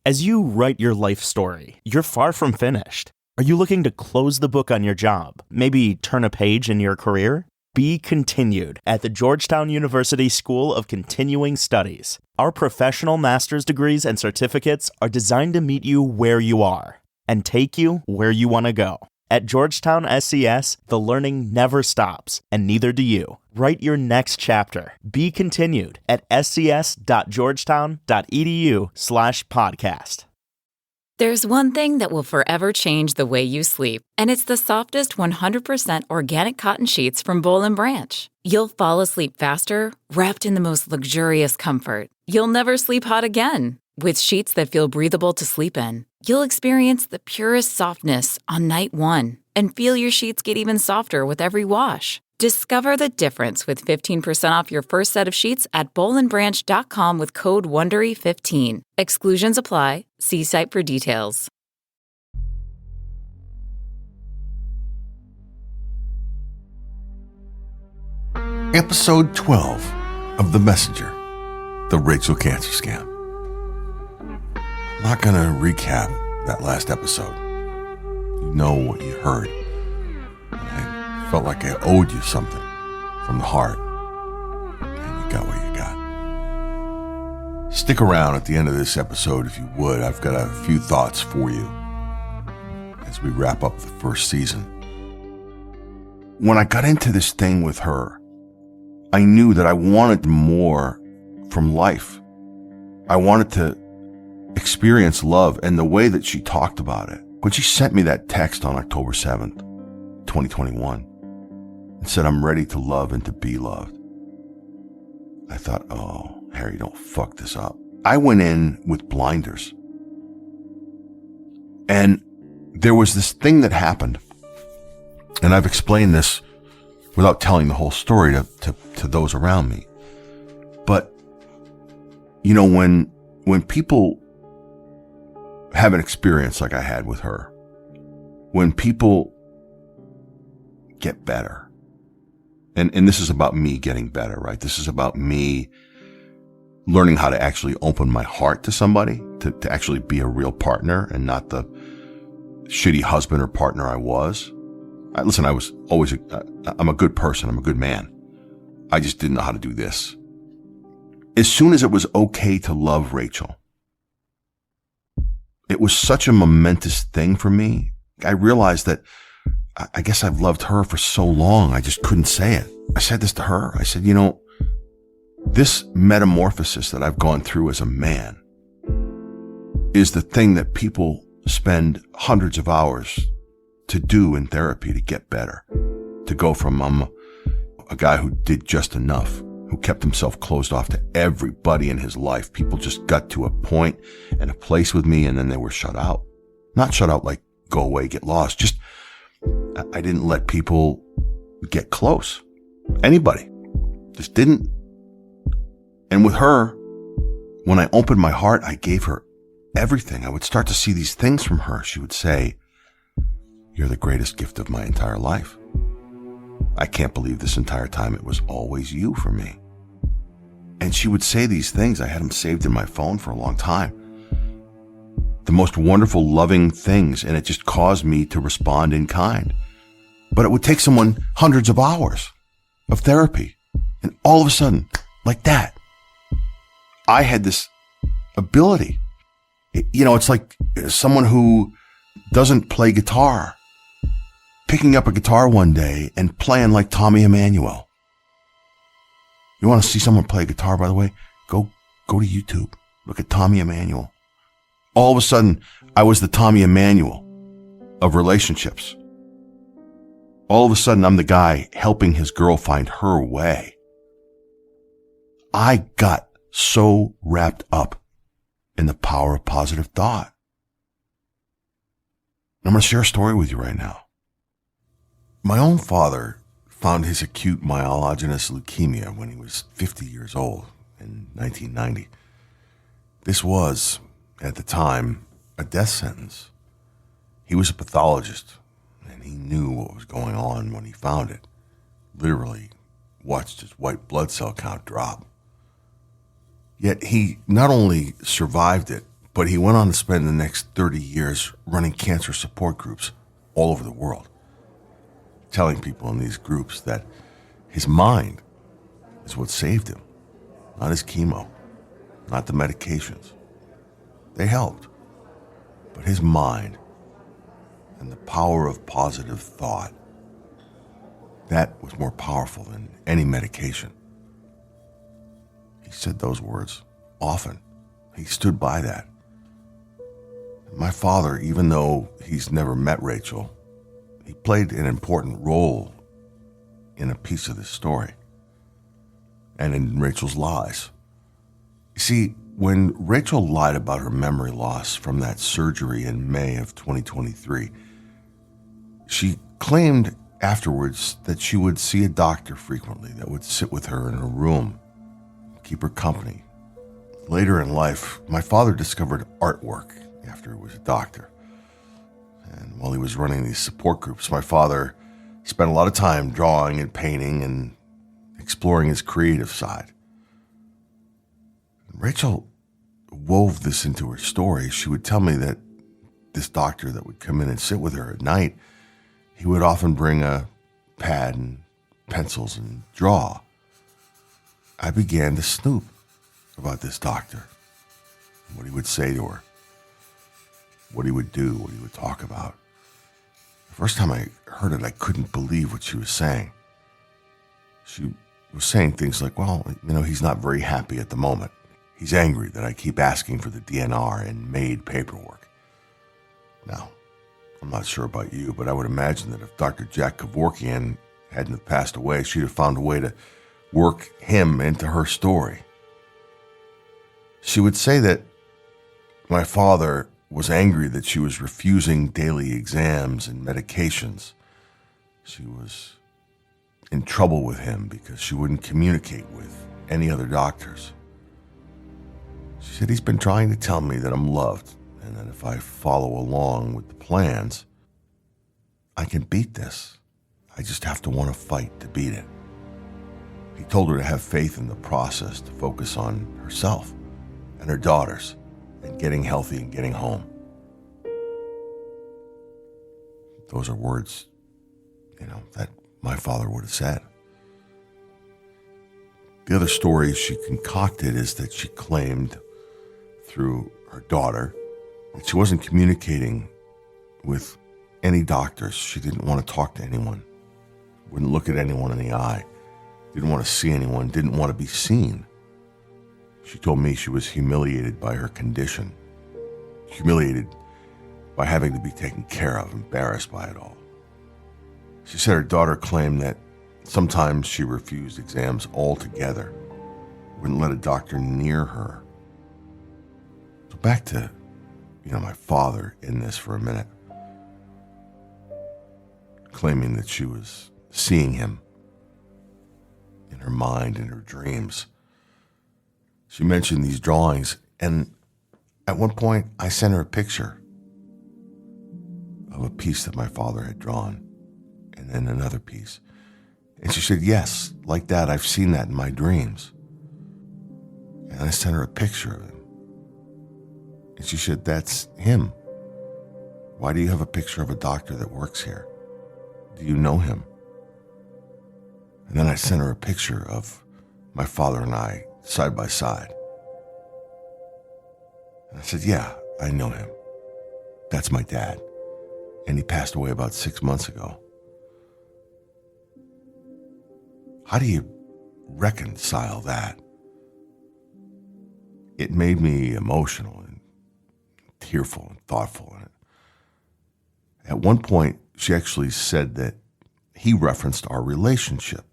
As you write your life story, you're far from finished. Are you looking to close the book on your job? Maybe turn a page in your career? Be continued at the Georgetown University School of Continuing Studies. Our professional master's degrees and certificates are designed to meet you where you are and take you where you want to go. At Georgetown SCS, the learning never stops, and neither do you. Write your next chapter. Be continued at scs.georgetown.edu/podcast. There's one thing that will forever change the way you sleep, and it's the softest 100% organic cotton sheets from Boll & Branch. You'll fall asleep faster, wrapped in the most luxurious comfort. You'll never sleep hot again. With sheets that feel breathable to sleep in, you'll experience the purest softness on night one and feel your sheets get even softer with every wash. Discover the difference with 15% off your first set of sheets at bollandbranch.com with code WONDERY15. Exclusions apply. See site for details. Episode 12 of The Messenger, the Rachel Cancer Scam. I'm not going to recap that last episode. You know what you heard. I felt like I owed you something from the heart. And you got what you got. Stick around at the end of this episode if you would. I've got a few thoughts for you as we wrap up the first season. When I got into this thing with her, I knew that I wanted more from life. I wanted to experience love, and the way that she talked about it. When she sent me that text on October 7th, 2021, and said, "I'm ready to love and to be loved," I thought, oh, Harry, don't fuck this up. I went in with blinders. And there was this thing that happened, and I've explained this without telling the whole story to those around me. But, you know, when people have an experience like I had with her, when people get better, and this is about me getting better, right? This is about me learning how to actually open my heart to somebody, to actually be a real partner and not the shitty husband or partner I was. Listen, I was always, I'm a good person. I'm a good man. I just didn't know how to do this. As soon as it was okay to love Rachel, it was such a momentous thing for me. I realized that I guess I've loved her for so long, I just couldn't say it. I said this to her. I said, you know, this metamorphosis that I've gone through as a man is the thing that people spend hundreds of hours to do in therapy to get better. To go from a guy who did just enough, who kept himself closed off to everybody in his life. People just got to a point and a place with me, and then they were shut out. Not shut out like go away, get lost. Just, I didn't let people get close. Anybody. Just didn't. And with her, when I opened my heart, I gave her everything. I would start to see these things from her. She would say, "You're the greatest gift of my entire life. I can't believe this entire time it was always you for me." And she would say these things. I had them saved in my phone for a long time. The most wonderful, loving things, and it just caused me to respond in kind. But it would take someone hundreds of hours of therapy. And all of a sudden, like that, I had this ability. It's like someone who doesn't play guitar picking up a guitar one day and playing like Tommy Emmanuel. You want to see someone play guitar, by the way? Go to YouTube. Look at Tommy Emmanuel. All of a sudden, I was the Tommy Emmanuel of relationships. All of a sudden, I'm the guy helping his girl find her way. I got so wrapped up in the power of positive thought. I'm going to share a story with you right now. My own father found his acute myelogenous leukemia when he was 50 years old in 1990. This was, at the time, a death sentence. He was a pathologist, and he knew what was going on when he found it. Literally watched his white blood cell count drop. Yet he not only survived it, But he went on to spend the next 30 years running cancer support groups all over the world, telling people in these groups that his mind is what saved him, not his chemo, not the medications. They helped, but his mind and the power of positive thought, that was more powerful than any medication. He said those words often. He stood by that. My father, even though he's never met Rachel, he played an important role in a piece of this story and in Rachel's lies. You see, when Rachel lied about her memory loss from that surgery in May of 2023, she claimed afterwards that she would see a doctor frequently that would sit with her in her room, keep her company. Later in life, my father discovered artwork after he was a doctor. And while he was running these support groups, my father spent a lot of time drawing and painting and exploring his creative side. Rachel wove this into her story. She would tell me that this doctor that would come in and sit with her at night, he would often bring a pad and pencils and draw. I began to snoop about this doctor, what he would say to her, what he would do, what he would talk about. The first time I heard it, I couldn't believe what she was saying. She was saying things like, well, he's not very happy at the moment. He's angry that I keep asking for the DNR and MAID paperwork. Now, I'm not sure about you, but I would imagine that if Dr. Jack Kevorkian hadn't passed away, she'd have found a way to work him into her story. She would say that my father was angry that she was refusing daily exams and medications. She was in trouble with him because she wouldn't communicate with any other doctors. She said, he's been trying to tell me that I'm loved and that if I follow along with the plans, I can beat this. I just have to want to fight to beat it. He told her to have faith in the process, to focus on herself and her daughters and getting healthy and getting home. Those are words, that my father would have said. The other story she concocted is that she claimed through her daughter that she wasn't communicating with any doctors. She didn't want to talk to anyone, wouldn't look at anyone in the eye, didn't want to see anyone, didn't want to be seen. She told me she was humiliated by her condition, humiliated by having to be taken care of, embarrassed by it all. She said her daughter claimed that sometimes she refused exams altogether, wouldn't let a doctor near her. So back to, my father in this for a minute, claiming that she was seeing him in her mind, in her dreams. She mentioned these drawings, and at one point I sent her a picture of a piece that my father had drawn, and then another piece. And she said, yes, like that, I've seen that in my dreams. And I sent her a picture of him. And she said, that's him. Why do you have a picture of a doctor that works here? Do you know him? And then I sent her a picture of my father and I side by side. And I said, yeah, I know him. That's my dad. And he passed away about 6 months ago. How do you reconcile that? It made me emotional and tearful and thoughtful. At one point, she actually said that he referenced our relationship,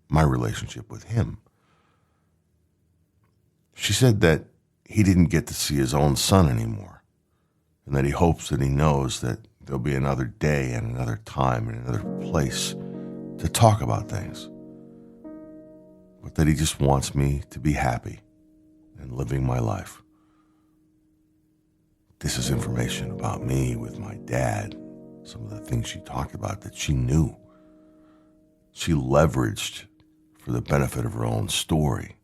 my relationship with him. She said that he didn't get to see his own son anymore, and that he hopes that he knows that there'll be another day and another time and another place to talk about things, but that he just wants me to be happy and living my life. This is information about me with my dad, some of the things she talked about that she knew. She leveraged for the benefit of her own story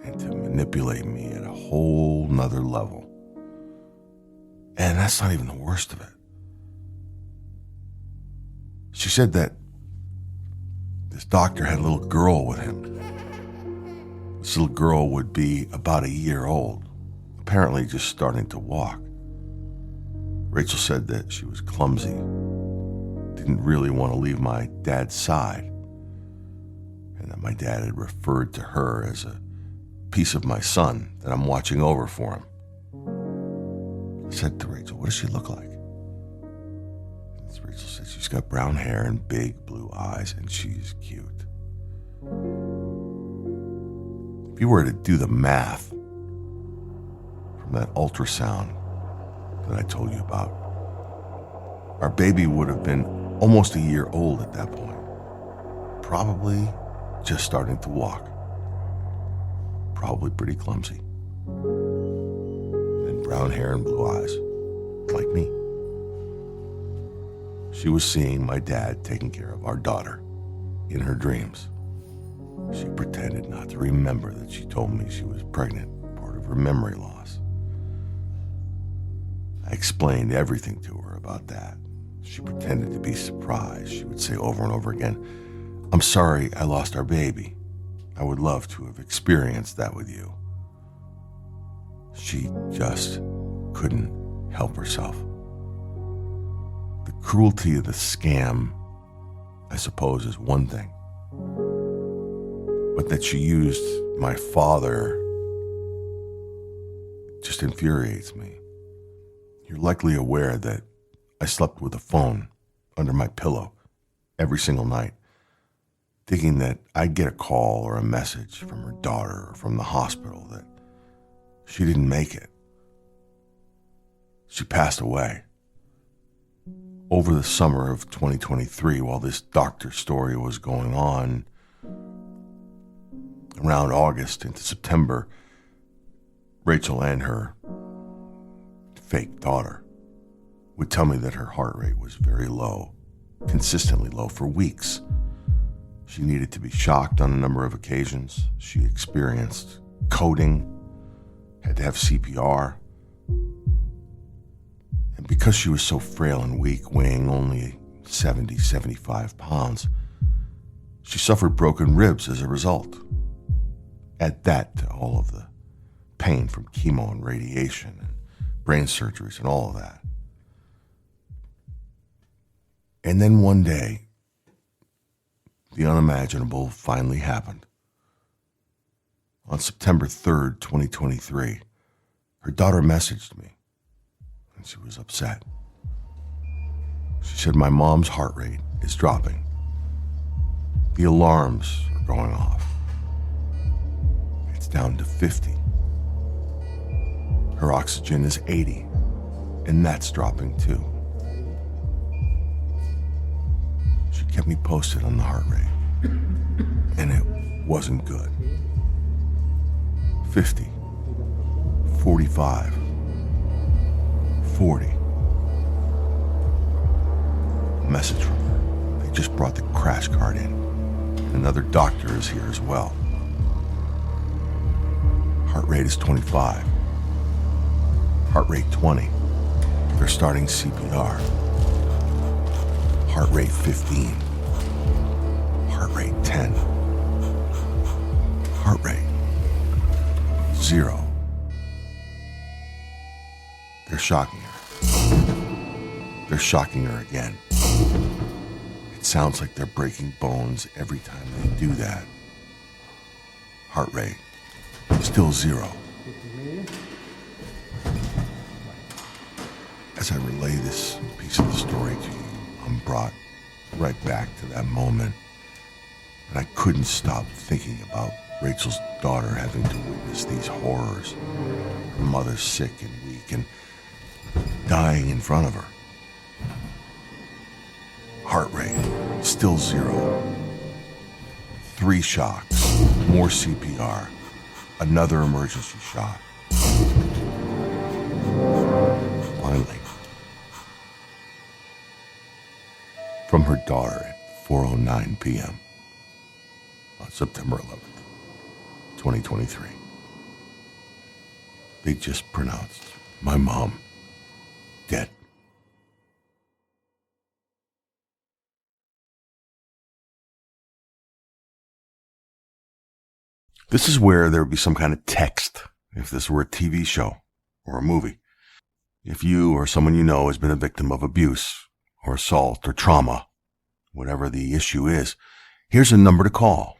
and to manipulate me at a whole nother level. And that's not even the worst of it. She said that this doctor had a little girl with him. This little girl would be about a year old, apparently just starting to walk. Rachel said that she was clumsy, didn't really want to leave my dad's side, and that my dad had referred to her as a piece of my son that I'm watching over for him. I said to Rachel, what does she look like? And Rachel said she's got brown hair and big blue eyes, and she's cute. If you were to do the math from that ultrasound that I told you about, our baby would have been almost a year old at that point. Probably just starting to walk. Probably pretty clumsy. And brown hair and blue eyes, like me. She was seeing my dad taking care of our daughter in her dreams. She pretended not to remember that she told me she was pregnant, part of her memory loss. I explained everything to her about that. She pretended to be surprised. She would say over and over again, I'm sorry I lost our baby. I would love to have experienced that with you. She just couldn't help herself. The cruelty of the scam, I suppose, is one thing. But that she used my father just infuriates me. You're likely aware that I slept with a phone under my pillow every single night, thinking that I'd get a call or a message from her daughter or from the hospital that she didn't make it. She passed away. Over the summer of 2023, while this doctor story was going on, around August into September, Rachel and her fake daughter would tell me that her heart rate was very low, consistently low for weeks. She needed to be shocked on a number of occasions. She experienced coding, had to have CPR. And because she was so frail and weak, weighing only 70, 75 pounds, she suffered broken ribs as a result. Add that to all of the pain from chemo and radiation and brain surgeries and all of that. And then one day, the unimaginable finally happened. On September 3rd, 2023, her daughter messaged me, and she was upset. She said, my mom's heart rate is dropping. The alarms are going off. It's down to 50. Her oxygen is 80, and that's dropping too. She kept me posted on the heart rate, and it wasn't good. 50, 45, 40. A message from her. They just brought the crash cart in. Another doctor is here as well. Heart rate is 25. Heart rate 20. They're starting CPR. Heart rate 15. Heart rate 10. Heart rate 0. They're shocking her. They're shocking her again. It sounds like they're breaking bones every time they do that. Heart rate still 0. As I relay this piece of the story to you, I'm brought right back to that moment. And I couldn't stop thinking about Rachel's daughter having to witness these horrors. Her mother sick and weak and dying in front of her. Heart rate still 0. 3 shocks, more CPR, another emergency shot. Finally, from her daughter at 4:09 p.m. on September 11th, 2023. They just pronounced my mom This is where there would be some kind of text if this were a TV show or a movie. If you or someone you know has been a victim of abuse or assault or trauma, whatever the issue is, here's a number to call.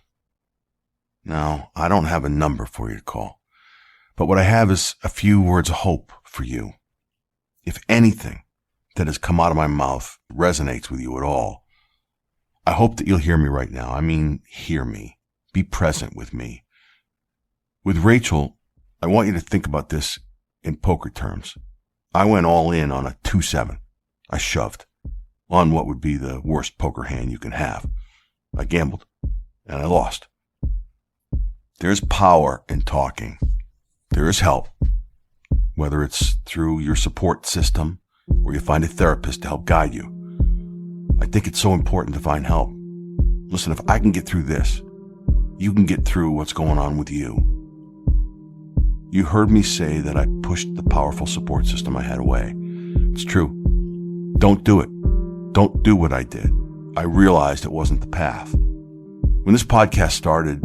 Now, I don't have a number for you to call, but what I have is a few words of hope for you. If anything that has come out of my mouth resonates with you at all, I hope that you'll hear me right now. I mean, hear me. Be present with me. With Rachel, I want you to think about this in poker terms. I went all in on a 2-7. I shoved on what would be the worst poker hand you can have. I gambled, and I lost. There's power in talking. There is help, whether it's through your support system or you find a therapist to help guide you. I think it's so important to find help. Listen, if I can get through this, you can get through what's going on with you. You heard me say that I pushed the powerful support system I had away. It's true. Don't do it. Don't do what I did. I realized it wasn't the path. When this podcast started,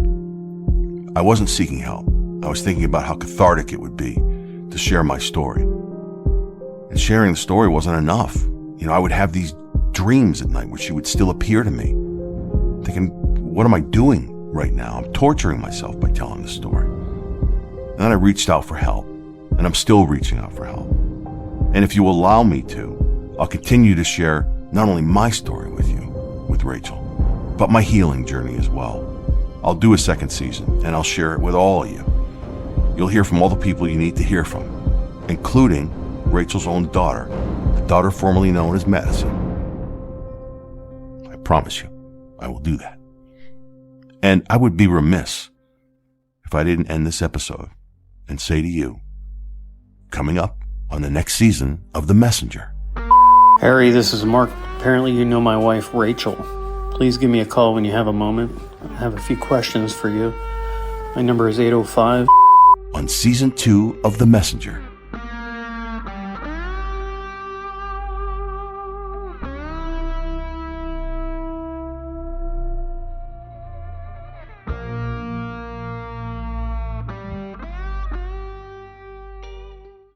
I wasn't seeking help. I was thinking about how cathartic it would be to share my story. And sharing the story wasn't enough. I would have these dreams at night where she would still appear to me, thinking, what am I doing right now? I'm torturing myself by telling this story. And then I reached out for help, and I'm still reaching out for help. And if you allow me to, I'll continue to share not only my story with you, with Rachel, but my healing journey as well. I'll do a second season, and I'll share it with all of you. You'll hear from all the people you need to hear from, including Rachel's own daughter, the daughter formerly known as Madison. I promise you, I will do that. And I would be remiss if I didn't end this episode and say to you, coming up on the next season of The Messenger. Harry, this is Mark. Apparently you know my wife, Rachel. Please give me a call when you have a moment. I have a few questions for you. My number is 805. On season 2 of The Messenger.